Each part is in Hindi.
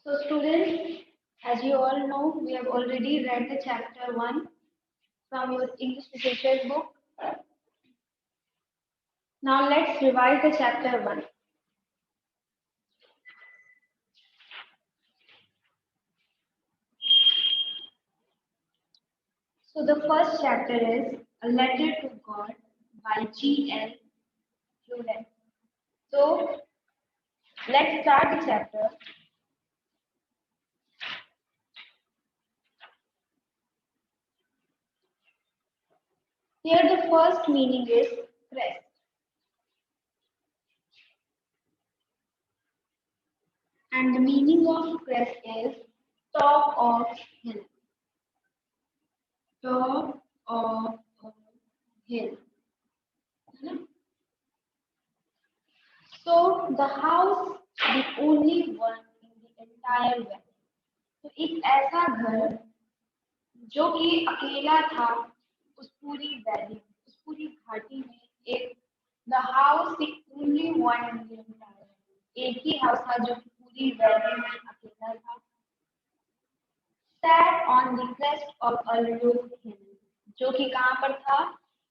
So students, as you all know, we have already read the chapter 1 from your English literature book. Now let's revise the chapter 1. So the first chapter is A Letter to God by G.L. Hewlett. So let's start the chapter. Here the first meaning is crest. And the meaning of crest is top of hill. Top of a hill. So the house, the only one in the entire valley. तो एक ऐसा घर जो कि अकेला था उस पूरी वैली, उस पूरी घाटी में एक the house the only one in the entire, एक ही हाउस था जो कि पूरी वैली में अकेला था। sat on the crest of a low hill, जो कि कहाँ पर था,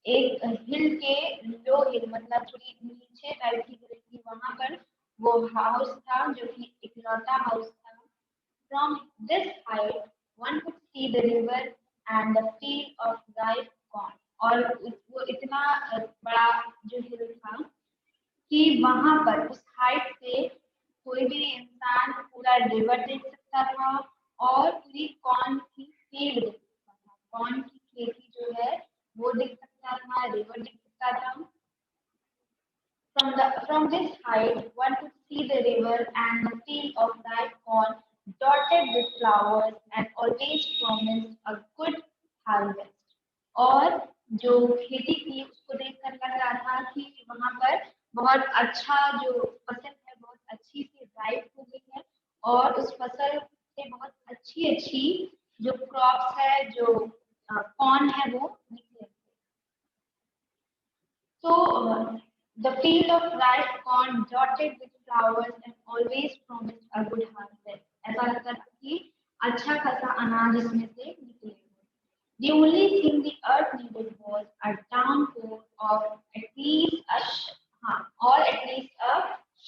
एक हिल के लो हिल मतलब थोड़ी नीचे टाइप की हिल थी, वहां पर वो हाउस था जो कि इकलौता हाउस था। From this height one could see the river and the field of ripe corn, और वो इतना बड़ा जो हिल था कि वहां पर उस हाइट से कोई भी इंसान पूरा रिवर देख सकता था और पूरी कॉर्न की फील्ड देख सकता था, कॉर्न की खेती जो है वो देख सकता था, रिवर देख सकता था। From this height one could see the river and the field of ripe corn dotted with flowers and always promised a good harvest. और जो खेती थी उसको देखकर लग रहा था कि वहां पर बहुत अच्छा जो फसल है बहुत अच्छी से राइप हो गई है और उस फसल से बहुत अच्छी अच्छी जो क्रॉप्स है जो कॉर्न है वो निकले। So the field of ripe corn dotted with flowers and always promised a good harvest. ऐसा लगता था कि अच्छा खासा अनाज इसमें से निकलेगा। The only thing the earth needed was a downpour of at least a or at least a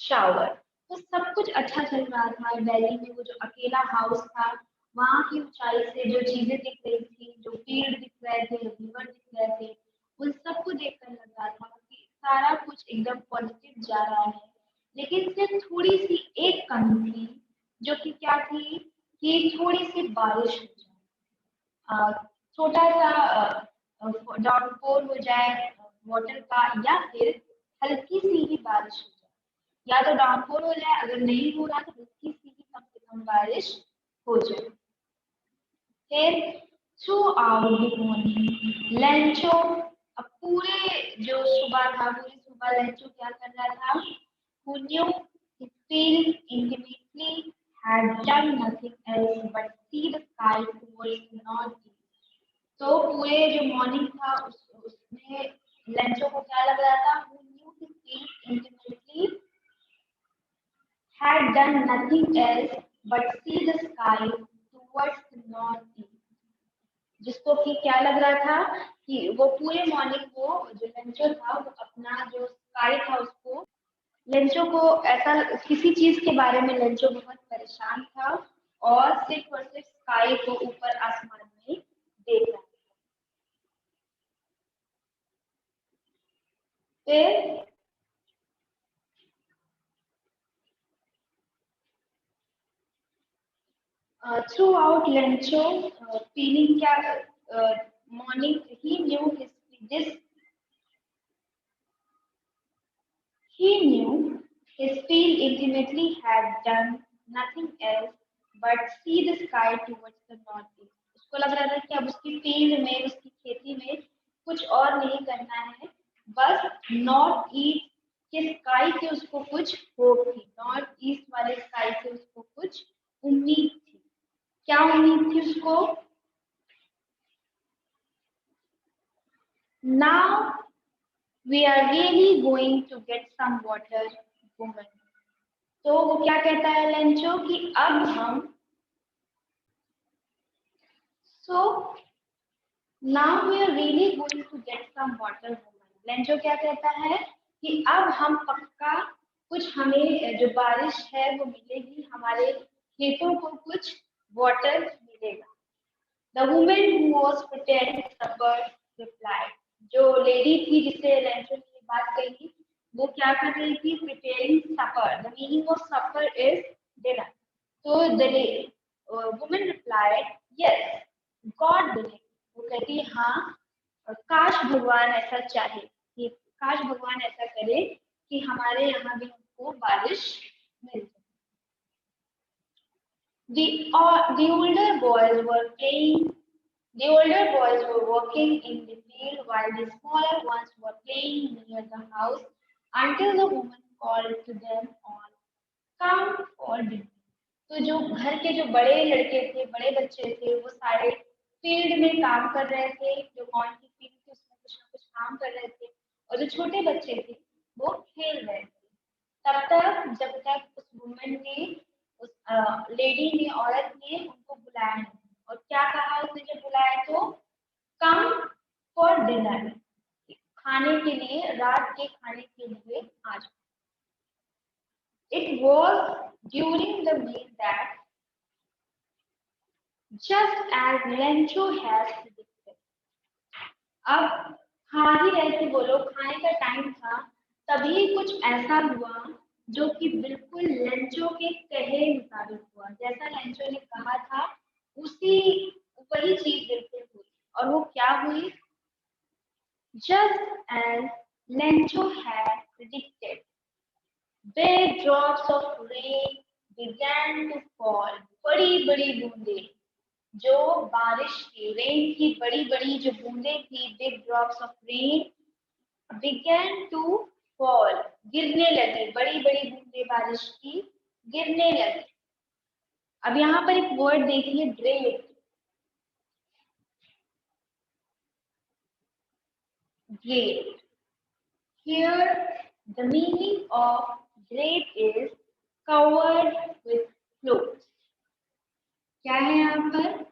shower. तो सब कुछ अच्छा चल रहा था वैली में, वो जो अकेला हाउस था वहां की ऊंचाई से जो चीजें दिख रही थी, जो फील्ड दिख रहे थे, रिवर दिख रहे थे, उन सबको देखकर लग रहा था कि सारा कुछ एकदम पॉजिटिव जा रहा है। लेकिन सिर्फ थोड़ी सी एक कमी थी जो कि क्या थी कि थोड़ी सी बारिश हो जाए, छोटा सा डाउनपोर हो जाए वाटर का, या फिर हल्की सी ही बारिश हो जाए, या तो डाउनपोर हो जाए, अगर नहीं हो रहा तो हल्की सी ही कम से कम बारिश हो जाए। फिर through out the morning Lencho, अब पूरे जो सुबह था पूरी सुबह लेंचो क्या कर रहा था, who knew his field intimately had done nothing else but see the sky towards the northeast. तो पूरे जो मॉर्निंग था उसमें लेंचो को क्या लग रहा था, who knew his field intimately had done nothing else but see the sky towards the northeast, जिसको कि क्या लग रहा था कि वो पूरे मॉर्निंग को जो लेंचो था वो अपना जो स्काई था उसको, लेंचो को ऐसा किसी चीज के बारे में लेंचो बहुत परेशान था और सिर्फ स्काई को ऊपर आसमान में देख रहा था। फिर थ्रू आउट लेंचो फीलिंग क्या, morning he new this he knew his field intimately had done nothing else but see the sky towards the northeast. उसको लग रहा था कि अब उसकी फील्ड में उसकी खेती में कुछ और नहीं करना है, बस नॉर्थ ईस्ट के स्काई से उसको कुछ होप थी, नॉर्थ ईस्ट वाले स्काई से उसको कुछ उम्मीद थी। क्या उम्मीद थी उसको, now we are really going to get some water, woman. तो वो क्या कहता है लेंचो कि अब हम now we are really going to get some water woman. Lencho क्या कहता है कि अब हम पक्का कुछ हमें जो बारिश है वो मिलेगी, हमारे खेतों को कुछ वाटर मिलेगा। The women who was preparing supper replied. जो लेडी थी जिससे लेंचो ने बात कही वो क्या कर रही थी, preparing supper. The meaning of supper is dinner. तो the women replied yes God will. वो कहती है हाँ, काश भगवान ऐसा चाहे कि काश भगवान ऐसा करे कि हमारे यहाँ भी हमको बारिश मिल जाए। The older boys were playing. The older boys were working in the field while the smaller ones were playing near the house until the woman called to them all, "Come for dinner." तो जो घर के जो बड़े लड़के थे, बड़े बच्चे थे, वो सारे फील्ड में काम कर रहे थे। जो कौन सी फील्ड थी उसमें कुछ ना कुछ काम कर रहे थे, और जो छोटे बच्चे थे वो खेल रहे थे। तब तक जब तक उस वुमन ने, उस लेडी ने, औरत ने उनको बुलाया नहीं। और क्या कहा उसने जब बुलाया तो, कम फॉर डिनर, खाने के लिए, रात के खाने के लिए आ जाओ। It was during the meal that, just as Lencho has predicted, अब खा ही रहे थे वो लोग, खाने का टाइम था, तभी कुछ ऐसा हुआ जो कि बिल्कुल लेंचो के कहे मुताबिक हुआ। जैसा लेंचो ने कहा था उसी वही चीज बिल्कुल हुई। और वो क्या हुई? Just as Lencho had predicted, big drops of rain began to fall. बड़ी बड़ी बूंदे, जो बारिश की, रेन की बड़ी बड़ी जो बूंदे थी, big drops of rain began to fall, गिरने लगी। बड़ी बड़ी बूंदे बारिश की गिरने लगी। अब यहाँ पर एक वर्ड देखिए, drape. Drape, here the meaning of drape is covered with clothes। क्या है यहाँ पर?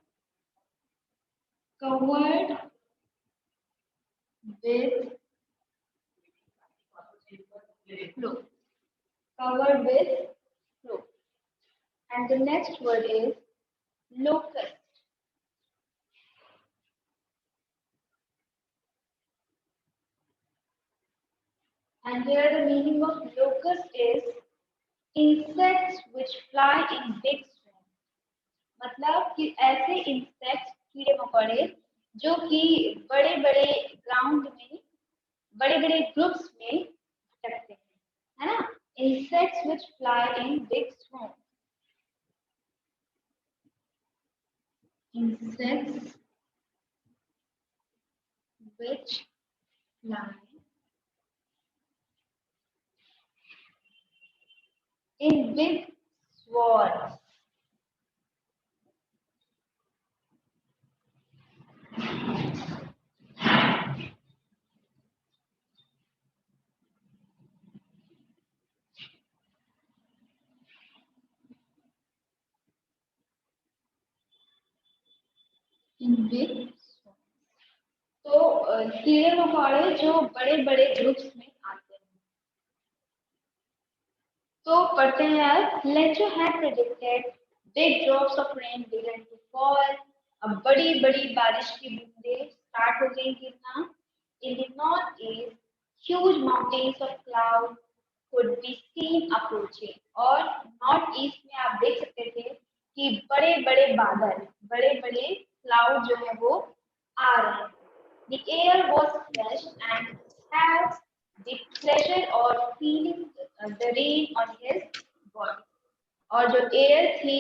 covered with clothes, covered with clothes। And the next word is locust। And here the meaning of locust is insects which fly in big swarms। मतलब कि ऐसे इंसेक्ट्स, कीड़े मकोड़े, जो कि बड़े बड़े ग्राउंड में, बड़े बड़े ग्रुप्स में भटकते हैं, है ना? Insects which fly in big swarms। insects which fly in big swarms। in big swarms। तो कीड़े मकोड़े जो बड़े बड़े ग्रुप्स में आते हैं। तो पढ़ते हैं, Lencho had predicted big drops of rain began to fall। अब बड़ी बड़ी बारिश की बूंदें स्टार्ट हो गई गिरना। In the northeast, huge mountains of cloud could be seen approaching। और नॉर्थ ईस्ट में आप देख सकते थे कि बड़े बड़े बादल, बड़े बड़े क्लाउड जो है वो आ रहे हैं। The air was fresh and had the pleasure of feeling the rain on his body। और जो एयर थी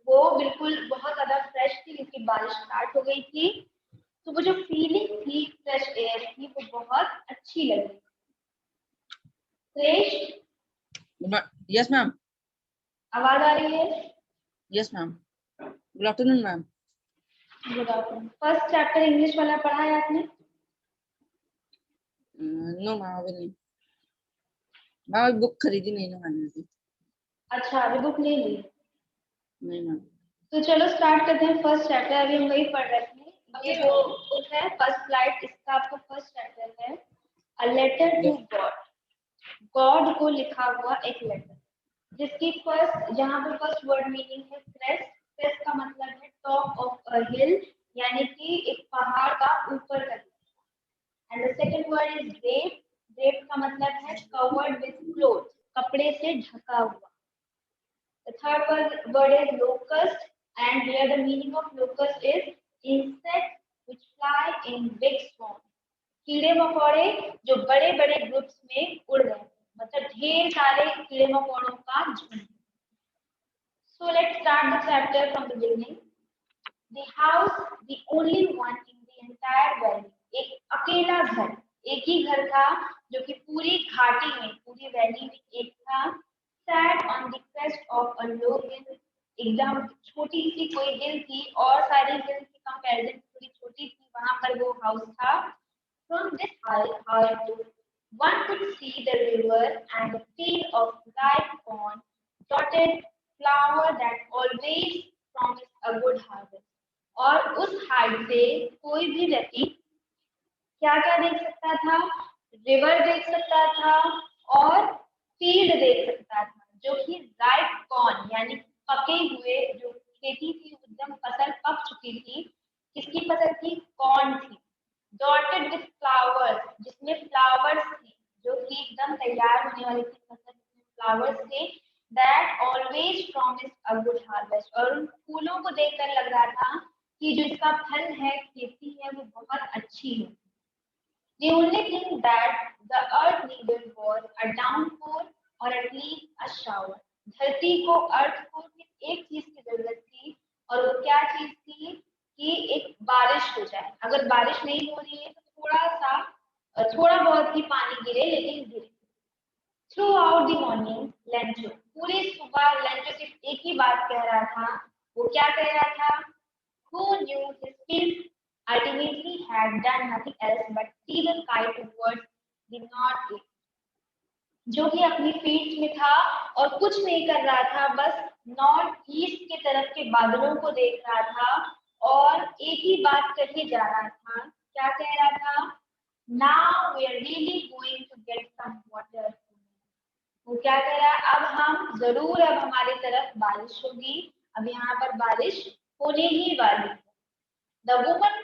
वो बिल्कुल बहुत ज्यादा फ्रेश थी क्योंकि बारिश स्टार्ट हो गई थी। तो वो जो फीलिंग थी फ्रेश एयर की वो बहुत अच्छी लगी। Fresh, yes ma'am. आवाज आ रही है? Yes ma'am. Good afternoon ma'am. Good afternoon. First chapter English वाला पढ़ा है आपने? नो मैम, अभी नहीं। मैम बुक खरीदी नहीं ना मैंने अभी। अच्छा, अभी बुक नहीं ली। नहीं मैम। तो चलो स्टार्ट करते हैं फर्स्ट चैप्टर। अभी हम वही पढ़ रहे थे। ये जो बुक है फर्स्ट स्लाइड, इसका आपका फर्स्ट चैप्टर है a letter to God. God को लिखा हुआ एक लेटर, जिसकी फर्स्ट, जहाँ पे फर्स्ट वर्ड मीनिंग है क्रेस्ट। क्रेस्ट का मतलब है टॉप ऑफ अ हिल, यानी कि एक पहाड़ का ऊपर का हिस्सा। And the second word is drape. Drape का मतलब है कवर्ड विद क्लोथ, कपड़े से ढका हुआ। The third word is locust, and here the meaning of locust is insects which fly in big swarms. कीड़े मकोड़े जो बड़े बड़े ग्रुप्स में उड़ रहे हैं, मतलब ढेर सारे कीड़े मकोड़ों का झुंड। So let's start the chapter from the beginning. The house, the only one in the entire valley. एक अकेला घर, एक ही घर था जो कि पूरी घाटी में, पूरी वैली में एक था। Sat on the crest of a low hill, एकदम छोटी सी कोई हिल थी और सारी हिल की कंपैरिजन थोड़ी छोटी थी, वहां पर वो हाउस था। From this height, one could see the river and the field of ripe corn, dotted flower that always promised a good harvest. और उस हाइट से कोई भी व्यक्ति क्या क्या देख सकता था? रिवर देख सकता था और फील्ड देख सकता था, जो कि राइट कॉर्न यानी पके हुए, जो खेती थी एकदम फसल पक चुकी थी। किसकी फसल थी? कॉर्न थी। डॉटेड विथ फ्लावर्स, जिसमें फ्लावर्स थे, जो कि एकदम तैयार होने वाली थी फसल, जिसमें फ्लावर्स थे। That always promised a good harvest, और उन फूलों को देखकर लग रहा था कि जो इसका फल है, खेती है, वो बहुत अच्छी है। The only thing that the earth needed was a downpour or at least a shower. धरती को, अर्थ को सिर्फ एक चीज की जरूरत थी, और वो क्या चीज थी? कि एक बारिश हो जाए। अगर बारिश नहीं हो रही है तो थोड़ा बहुत ही पानी गिरे, लेकिन गिरे। Through out the morning Lencho, पूरी सुबह लेंचो सिर्फ एक ही बात कह रहा था। वो क्या कह रहा था? Who knew his field ultimately had done nothing else but see the sky towards the northeast, जो कि अपनी फील्ड में था और कुछ नहीं कर रहा था, बस नॉर्थ ईस्ट के तरफ के बादलों को देख रहा था और एक ही बात कहे जा रहा था। क्या कह रहा था? Now we are really going to get some water. वो क्या कह रहा है? अब हम जरूर, अब हमारी तरफ बारिश होगी, अब यहाँ पर बारिश होने ही वाली है। The woman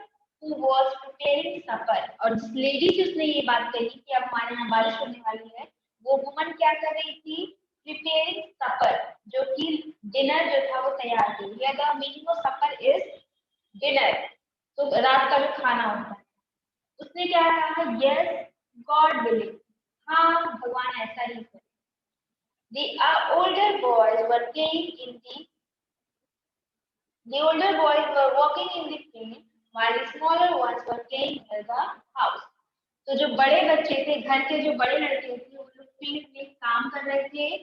who was preparing supper, और जिस लेडी से उसने ये बात कही कि अब हमारे यहाँ बारिश होने वाली है, वो वुमन क्या कर रही थी? प्रिपेयरिंग सपर, जो कि डिनर जो था वो तैयार थी। या the meaning of supper is dinner, तो रात का जो खाना होता है। उसने क्या कहा? यस गॉड बिलीव, हाँ भगवान ऐसा ही करे। The older boys were playing in the older boys were walking in the field while the smaller ones were playing near the house. तो जो बड़े बच्चे थे, घर के जो बड़े लड़के थे, वो लोग फील्ड में काम कर रहे थे,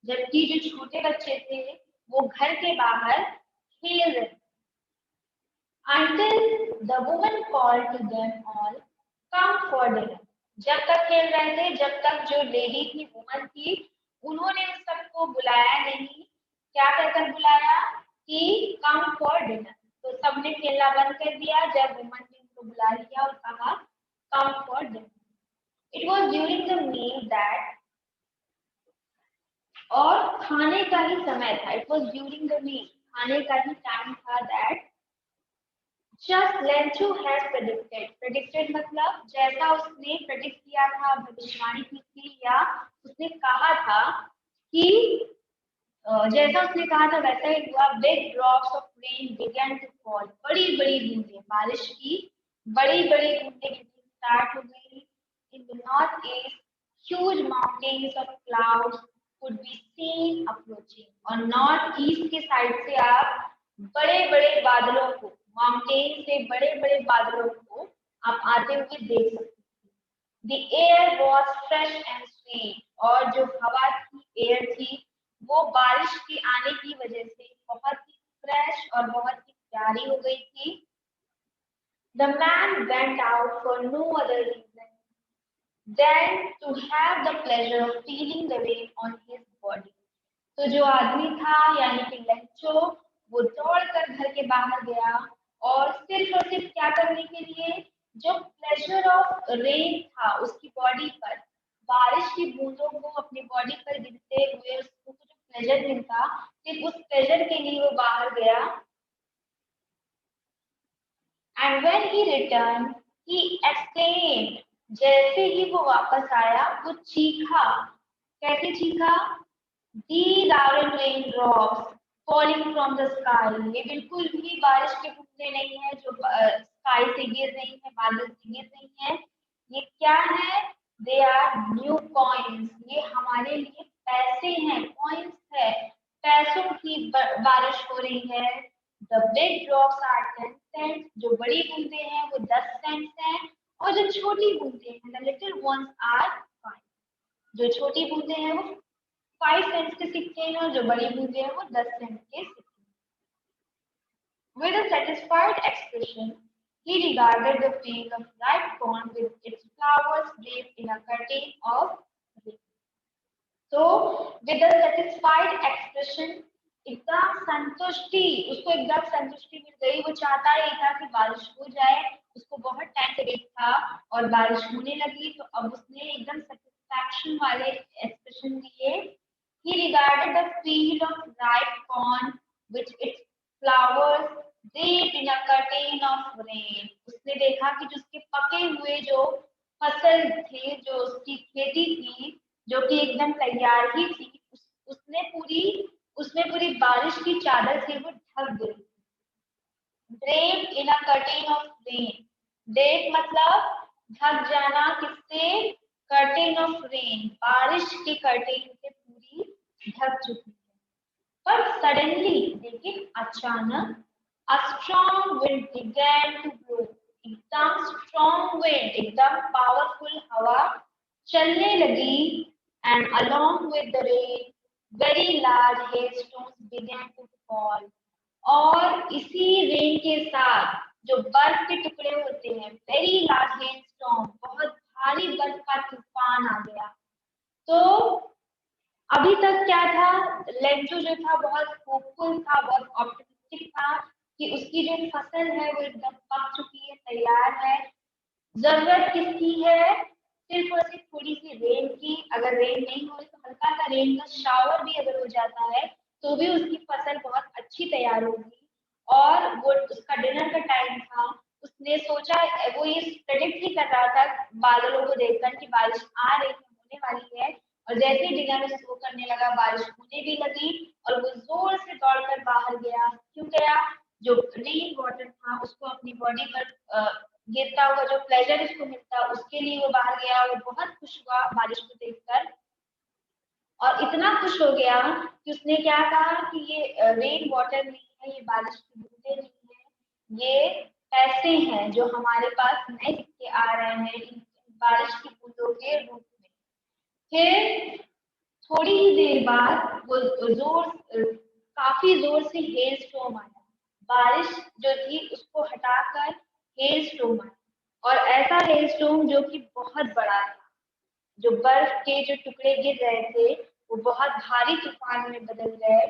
जबकि जो छोटे बच्चे थे वो घर के बाहर खेल रहे थे। Until the woman called to them all, come for dinner. जब तक खेल रहे थे, जब तक जो लेडी थी, वुमन थी, उन्होंने उन सबको बुलाया नहीं। क्या कहकर बुलाया? कि कम फॉर डिनर। तो सबने खेलना बंद कर दिया जब वुमन ने उनको बुला लिया और कहा come for dinner. It was during the meal that, और खाने का ही समय था। It was during the meal, खाने का ही टाइम था। That Just Lenchu has predicted. Predicted मतलब जैसा उसने predict किया था, भविष्यवाणी की थी, या उसने कहा था कि जैसा उसने कहा था वैसा ही हुआ। Big drops of rain began to fall. बड़ी बड़ी बूंदें, बारिश की बड़ी बड़ी बूंदें गिरनी स्टार्ट हो गई। In the northeast, huge mountains of clouds could be seen approaching. और नॉर्थ ईस्ट के साइड से आप बड़े बड़े बादलों को, माउंटेन से बड़े बड़े बादलों को आप आते हुए देख सकते हैं। The air was fresh and sweet, और जो हवा थी, एयर थी, वो बारिश के आने की वजह से बहुत ही फ्रेश और बहुत ही प्यारी हो गई थी। The man went out for no other reason than to have the pleasure of feeling the rain on his body. तो जो आदमी था यानी कि लेंचो, वो दौड़कर घर के बाहर गया और सिर्फ क्या करने के लिए, जो प्लेजर ऑफ रेन था उसकी बॉडी पर, बारिश की बूंदों को अपनी बॉडी पर गिरते हुए उसको जो प्लेजर मिलता, सिर्फ उस प्लेजर के लिए वो बाहर गया। And when he return he exclaimed, जैसे ही वो वापस आया वो चीखा। कैसे चीखा? These aren't raindrops falling from the sky. ये बिल्कुल भी बारिश के बूंदे नहीं है जो स्काई से गिर रही है, बादल से गिर रही है। ये क्या है? They are new coins. ये हमारे लिए पैसे हैं, coins है, पैसों की बारिश हो रही है। The big drops are 10 cents. जो बड़ी बूंदे हैं वो 10 cents हैं, और जो छोटी बूंदे हैं, the little ones are 5. जो छोटी बूंदे हैं वो 5 सेंट्स के सिक्के हैं और जो बड़ी बूंदे हैं वो 10 सेंट के सिक्के। With a satisfied expression, he regarded the field of ripe corn with its flowers draped in a curtain of rain. So, with a satisfied expression, एकदम संतुष्टि, उसको एकदम संतुष्टि मिल गई। वो चाहता ही था कि बारिश हो जाए, उसको बहुत टाइम से वेट था और बारिश होने लगी, तो अब उसने एकदम सेटिस्फैक्शन वाले एक्सप्रेशन दिए। He regarded the field of ripe corn with its flowers draped in a curtain of rain. उसने देखा कि जो उसके पके हुए जो फसल थे, जो उसकी खेती थी, जो कि एकदम तैयार ही थी, उसमें पूरी बारिश की चादर से वो ढक गई। Draped in a curtain of rain. Drape मतलब ढक जाना, किससे? कर्टेन ऑफ रेन, बारिश के कर्टेन से पूरी ढक चुकी है। पर सडनली, लेकिन अचानक, a strong wind began to blow. एकदम स्ट्रॉन्ग विंड, एकदम पावरफुल हवा चलने लगी। and along with the rain very large hailstones began to fall. और इसी रेन के साथ जो बर्फ के टुकड़े होते हैं, वेरी लार्ज हेलस्टॉर्म, बहुत भारी बर्फ का तूफान आ गया। तो अभी तक क्या था, लेंचो जो था बहुत होपफुल था, बहुत ऑप्टिमिस्टिक था कि उसकी जो फसल है वो एकदम पक चुकी है, तैयार है। जरूरत किसकी है? सिर्फ और सिर्फ थोड़ी सी रेन की। अगर रेन नहीं हो रही तो हल्का सा रेन का शावर भी अगर हो जाता है तो भी उसकी फसल बहुत अच्छी तैयार होगी। और वो उसका डिनर का टाइम था, उसने सोचा, वो ये प्रेडिक्ट ही कर रहा था बादलों को देखकर कि बारिश आ रही है, होने वाली है। और जैसे ही डिनर शुरू करने लगा बारिश होने भी लगी और वो जोर से दौड़कर बाहर गया। क्यों गया? जो रेन वाटर था उसको अपनी बॉडी पर गिरता हुआ जो प्लेजर उसको मिलता उसके लिए वो बाहर गया। वो बहुत खुश हुआ बारिश को देखकर, और इतना खुश हो गया कि उसने क्या कहा कि ये रेन वाटर नहीं है, ये बारिश की बूंदें नहीं है, ये पैसे हैं जो हमारे पास नए सिक्के आ रहे हैं इन बारिश की बूंदों के रूप में। फिर थोड़ी ही देर बाद वो काफी जोर से हेल स्टॉर्म आया। बारिश जो थी उसको हटाकर हेल स्टॉर्म आया, और ऐसा हेल स्टॉर्म जो कि बहुत बड़ा था। जो बर्फ के जो टुकड़े गिर रहे थे वो बहुत भारी तूफान में बदल गए।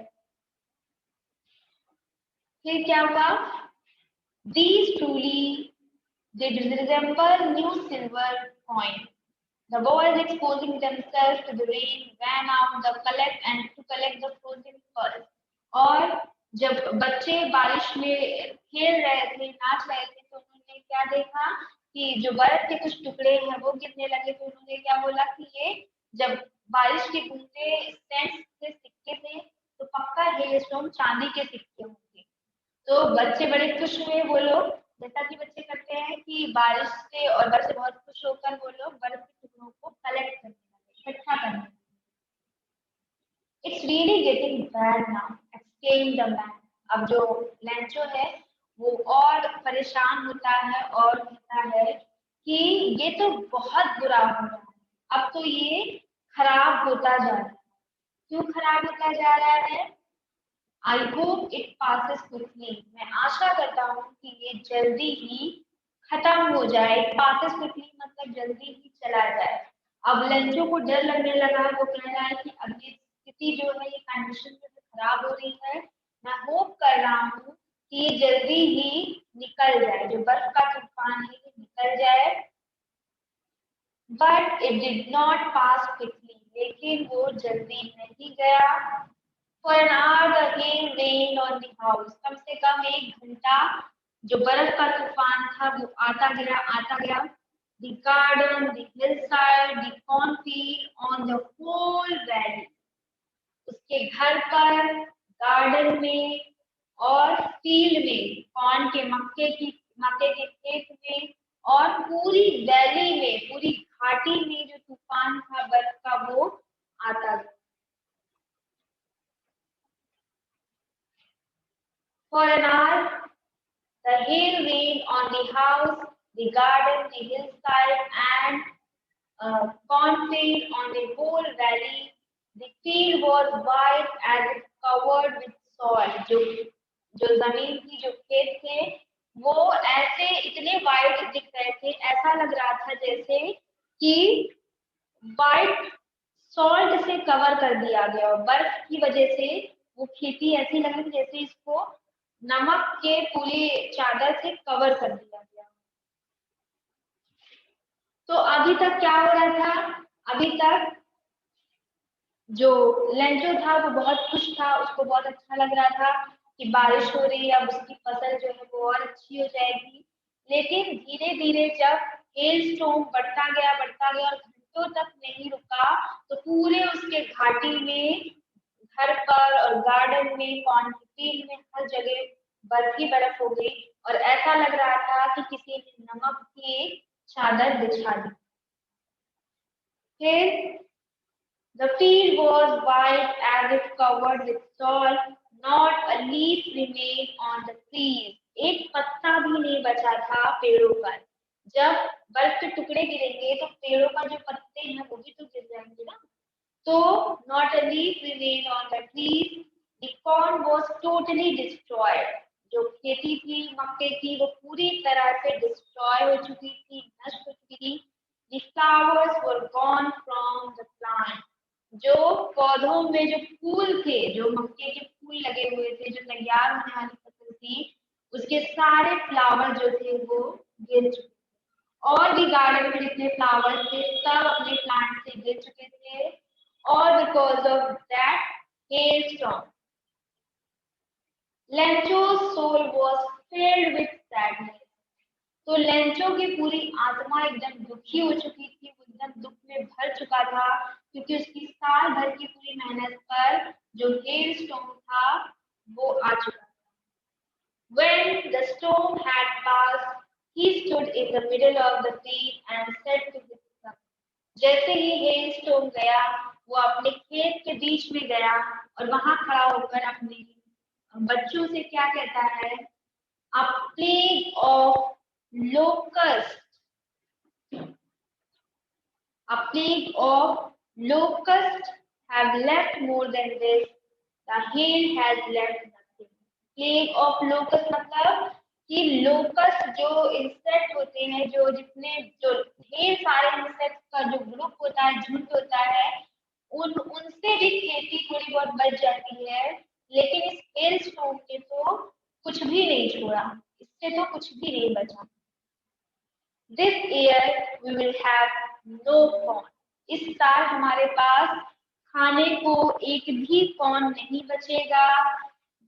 फिर क्या हुआ? These truly did resemble new silver coins. The boys, exposing themselves to the rain, ran out to collect the frozen pearls. और जब बच्चे बारिश में खेल रहे थे, नाच रहे थे, तो उन्होंने क्या देखा कि जो बर्फ के कुछ टुकड़े हैं वो गिरने लगे। तो उन्होंने क्या बोला कि ये जब बारिश के बूंदे सेंट्स के सिक्के थे तो पक्का हेलस्टॉर्म चांदी के सिक्के होंगे। तो बच्चे बड़े खुश हुए। वो लोग, जैसा कि बच्चे करते हैं कि बारिश से और बर्फ से बहुत खुश होकर वो लोग बर्फ के टुकड़ों को कलेक्ट करने लगे, इकट्ठा करने लगे। It's really getting bad now, exclaimed the man. अब जो लेंचो है वो और परेशान होता है और कहता है कि ये तो बहुत बुरा हो रहा है, अब तो ये खराब होता जा रहा है। क्यों खराब होता जा रहा है? I hope it passes quickly. मैं आशा करता हूँ कि ये जल्दी ही खत्म हो जाए। पासेस क्विकली मतलब जल्दी ही चला जाए। अब लेंचो को डर लगने लगा, वो कह रहा है कि अब ये स्थिति जो है, ये कंडीशन जो है खराब हो रही है, मैं होप कर रहा हूँ कि ये जल्दी ही निकल जाए, जो बर्फ का तूफान है ये निकल जाए। But it did not pass quickly, लेकिन वो जल्दी नहीं गया। For an hour the hail rain on the house, कम से कम 1 घंटा जो बर्फ का तूफान था वो आता गया आता गया। The garden, the hillside, the cornfield, on the whole valley. उसके घर पर, गार्डन में और फील्ड में, कॉर्न के मक्के के खेत में और पूरी वैली में, पूरी घाटी में जो तूफान था बर्फ का वो आता गया। For an hour, the hail rained on the house, the garden, the hillside, and cornfield on the whole valley. The field was white as if covered with soil. जो जमीन थी, जो खेत थे, वो ऐसे इतने वाइट दिख रहे थे, ऐसा लग रहा था जैसे कि वाइट सॉल्ट से कवर कर दिया गया, और बर्फ की वजह से वो खेती ऐसी लग रही थी जैसे इसको नमक के पूरी चादर से कवर कर दिया गया। तो अभी तक क्या हो रहा था, अभी तक जो लेंचो था वो बहुत खुश था, उसको बहुत अच्छा लग रहा था कि बारिश हो रही है, अब उसकी फसल जो है वो और अच्छी हो जाएगी। लेकिन धीरे धीरे जब हेल स्टॉर्म बढ़ता गया और घंटों तक नहीं रुका, तो पूरे उसके घाटी में, घर पर और गार्डन में, कॉर्नफील्ड में, हर जगह बर्फ ही बर्फ हो गई, और ऐसा लग रहा था कि किसी ने नमक की चादर बिछा दी। फिर the field was white as if covered with salt, not a leaf remained on the trees. एक पत्ता भी नहीं बचा था पेड़ों पर। जब बर्फ के टुकड़े गिरेंगे तो पेड़ों का जो पत्ते हैं वो भी तो गिर जाएंगे ना। तो not a leaf remained on the trees. The corn was totally destroyed. जो खेती थी मक्के की वो पूरी तरह से डिस्ट्रॉय हो चुकी थी, नष्ट हो चुकी थी। The flowers were gone from the plant. जो पौधों में जो फूल थे, जो मक्के के फूल लगे हुए थे, जो तैयार होने वाली फसल थी, उसके सारे फ्लावर जो थे वो गिर चुके, और भी गार्डन में जितने फ्लावर्स थे सब अपने प्लांट से गिर चुके थे, और because of that hail storm Lencho's soul was filled with sadness. तो लेंचो की पूरी आत्मा एकदम दुखी हो चुकी थी, वो एकदम दुख में भर चुका था, क्योंकि उसकी साल भर की पूरी मेहनत पर जो हेल स्टॉर्म था वो आ चुका था। When the storm had passed, he stood in the middle of the field and said to his son. जैसे ही हेल स्टॉर्म गया, वो अपने खेत के बीच में गया और वहां खड़ा होकर अपने बच्चों से क्या कहता है, a plague of locusts, a plague of locusts have left more than this, the hail has left nothing. Plague of locust मतलब कि लोकस्ट जो इंसेक्ट होते हैं, जो जितने जो ढेर सारे इंसेक्ट का जो ग्रुप होता है, झुंड होता है, उनसे भी खेती थोड़ी बहुत बच जाती है, लेकिन इस हेल स्टॉर्म ने तो कुछ भी नहीं छोड़ा, इससे तो कुछ भी नहीं बचा। This year we will have no corn. इस साल हमारे पास खाने को एक भी कॉर्न नहीं बचेगा।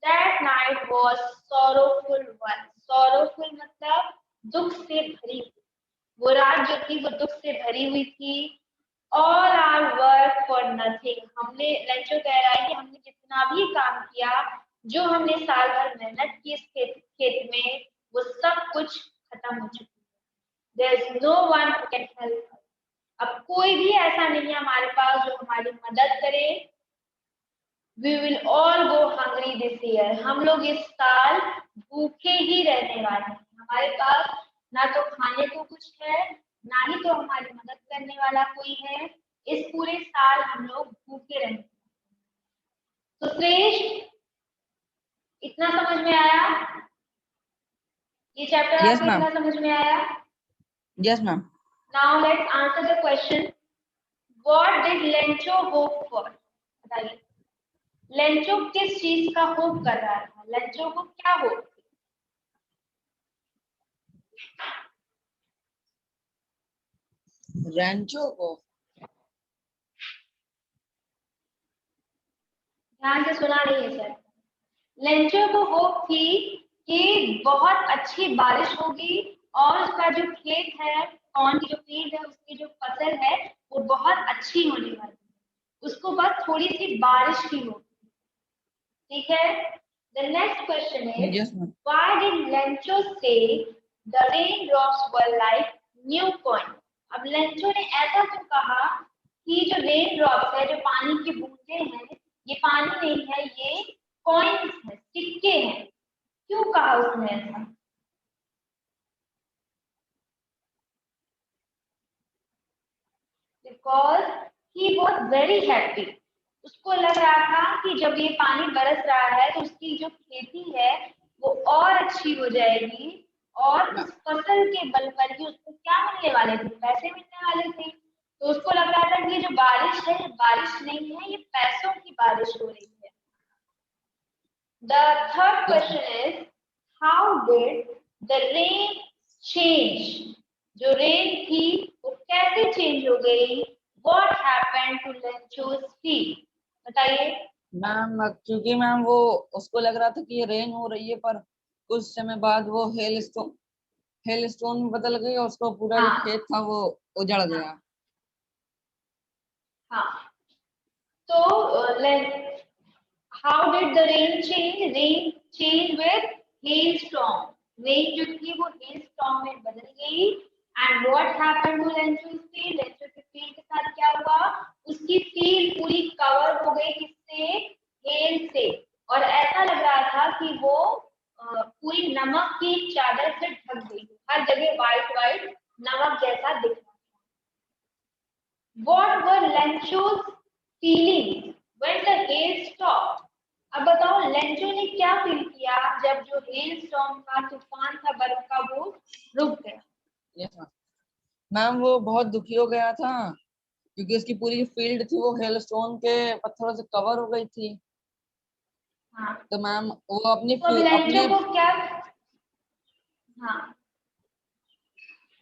That night was sorrowful one. Sorrowful मतलब दुख से भरी हुई। वो रात जो थी वो दुख से भरी हुई थी। All our work for nothing. हमने लेंचो कह रहा है कि हमने जितना भी काम किया, जो हमने साल भर मेहनत की इस खेत में, वो सब कुछ खत्म हो चुका है। There is no one who can help us. अब कोई भी ऐसा नहीं है हमारे पास जो हमारी मदद करे। We will all go hungry this year. हम लोग इस साल भूखे ही रहने वाले हैं। हमारे पास ना तो खाने को कुछ है, ना ही तो हमारी मदद करने वाला कोई है। इस पूरे साल हम लोग भूखे रहेंगे। तो श्रेष्ठ, इतना समझ में आया? ये चैप्टर Yes, आपको ma'am. इतना समझ में आया? Yes, ma'am. Now let's answer the question. What did Lencho hope for? बताइए, लेंचो किस चीज का होप कर रहा था? लेंचो को क्या होप थी? रैंचो को ध्यान से सुना नहीं है सर। लेंचो को होप थी कि बहुत अच्छी बारिश होगी और उसका जो खेत है, कॉर्न की जो फील्ड है, उसकी जो फसल है वो बहुत अच्छी होने वाली है। उसको बस थोड़ी सी बारिश की होगी। ठीक है। The next question is, yes ma'am why did Lencho say the raindrops were like new coin? अब लेंचो ने ऐसा क्यों कहा कि जो रेन ड्रॉप्स है, जो पानी की बूंदे हैं, ये पानी नहीं है, ये कॉइन्स है, सिक्के हैं। क्यों कहा उसने ऐसा? Because he was very happy. उसको लग रहा था कि जब ये पानी बरस रहा है तो उसकी जो खेती है वो और अच्छी हो जाएगी और उस फसल के बल पर ही उसको क्या मिलने वाले थे? पैसे मिलने वाले थे। तो उसको लग रहा था कि ये जो बारिश है, ये बारिश नहीं है, ये पैसों की बारिश हो रही है। The third question is, how did the rain change? जो रेन थी वो कैसे चेंज हो गई? What happened to Lencho's feet? बताइए। मैम क्योंकि मैम वो उसको लग रहा था कि ये रेन हो रही है, पर कुछ समय बाद वो हेल स्टोन में बदल गई और उसको पूरा जो हाँ खेत था वो उजड़ गया। हाँ। तो how did the rain change? Rain changed with hailstorm. Rain जो थी वो hailstorm में बदल गई। And what happened to Lencho's field? Lencho के field के साथ क्या हुआ? उसकी field पूरी cover हो गई किससे? hail से। और ऐसा लग रहा था कि वो पूरी नमक की चादर से ढक गई। हर जगह white white नमक जैसा दिख रहा था। What were Lencho's feelings when the hail stopped? अब बताओ लेंचो ने क्या फील किया जब जो हेल स्टॉर्म का तूफान था, बर्फ का, वो रुक गया? यस मैम वो बहुत दुखी हो गया था क्योंकि उसकी पूरी फील्ड थी वो हेल स्टोन के पत्थरों से कवर हो गई थी। हाँ। तो मैम वो अपनी तो अब लेंचो अपने को क्या, हाँ,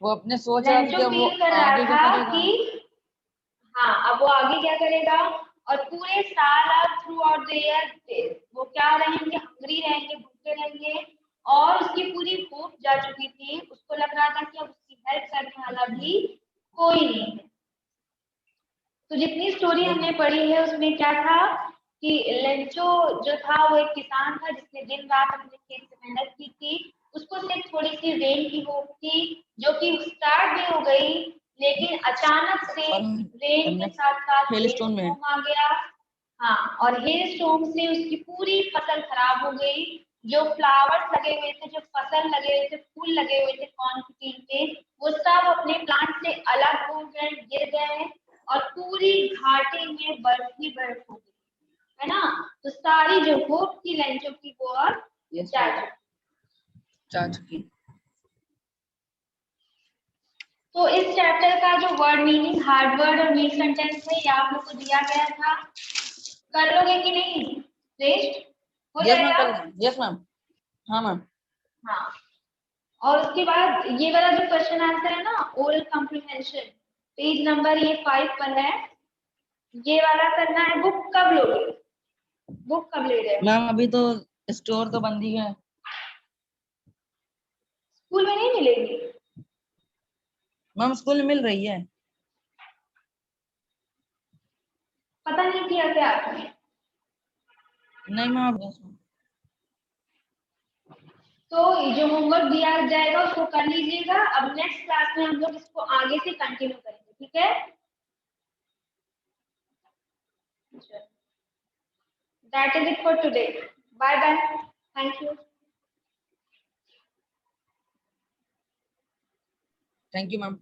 वो अपने सोच रहा था कि लेंचो अब वो फील कर रहा आगे क्या था करेगा। कि हाँ, अब वो आगे क्या करेगा? और पूरे साल अब थ्रू आउट द ईयर वो क्या रहेंगे? हंग्री रहेंगे, भूखे रहेंगे। और उसकी पूरी होप जा चुकी थी। उसको लग रहा था कि अब उसकी हेल्प करने वाला भी कोई नहीं है। तो जितनी स्टोरी हमने पढ़ी है उसमें क्या था कि लेंचो जो था वो एक किसान था जिसने दिन रात अपने खेत में मेहनत की थी। उसको सिर्फ थोड़ी सी रेन की होप थी जो कि स्टार्ट भी हो गई, लेकिन अचानक से रेन के साथ साथ हेल हेल स्टोन में स्टॉर्म आ गया। हाँ, और हेल स्टॉर्म से उसकी पूरी फसल खराब हो गई। जो फ्लावर्स लगे हुए थे, जो फसल लगे हुए थे, फूल लगे हुए थे कॉर्न की फील्ड में, वो सब अपने प्लांट से अलग हो गए, गिर गए और पूरी घाटी में बर्फ ही बर्फ हो गई, है ना? तो सारी जो होप थी लेंचो की वो अब जा चुकी। जा चुकी। तो इस चैप्टर का जो वर्ड मीनिंग, हार्ड वर्ड और मीन सेंटेंस है, ये आप लोग को दिया गया था। कर लोगे कि नहीं? श्रेष्ठ हो यस मैम जाएगा। कर लें। Yes ma'am. हाँ मैम। हाँ, और उसके बाद ये वाला जो क्वेश्चन आंसर है ना, ओरल कॉम्प्रिहेंशन, पेज नंबर ये 5 पर है। ये वाला करना है। बुक कब लोगे? बुक कब ले रहे हो? मैम अभी तो स्टोर तो बंद ही है। स्कूल में नहीं मिलेगी? मैम स्कूल में मिल रही है। पता नहीं किया क्या आपने? नहीं मैम। Yes ma'am. तो जो होमवर्क दिया जाएगा उसको कर लीजिएगा। अब नेक्स्ट क्लास में हम लोग इसको आगे से कंटिन्यू करेंगे, ठीक है? That is it for today. Bye bye. Thank you. Thank you ma'am.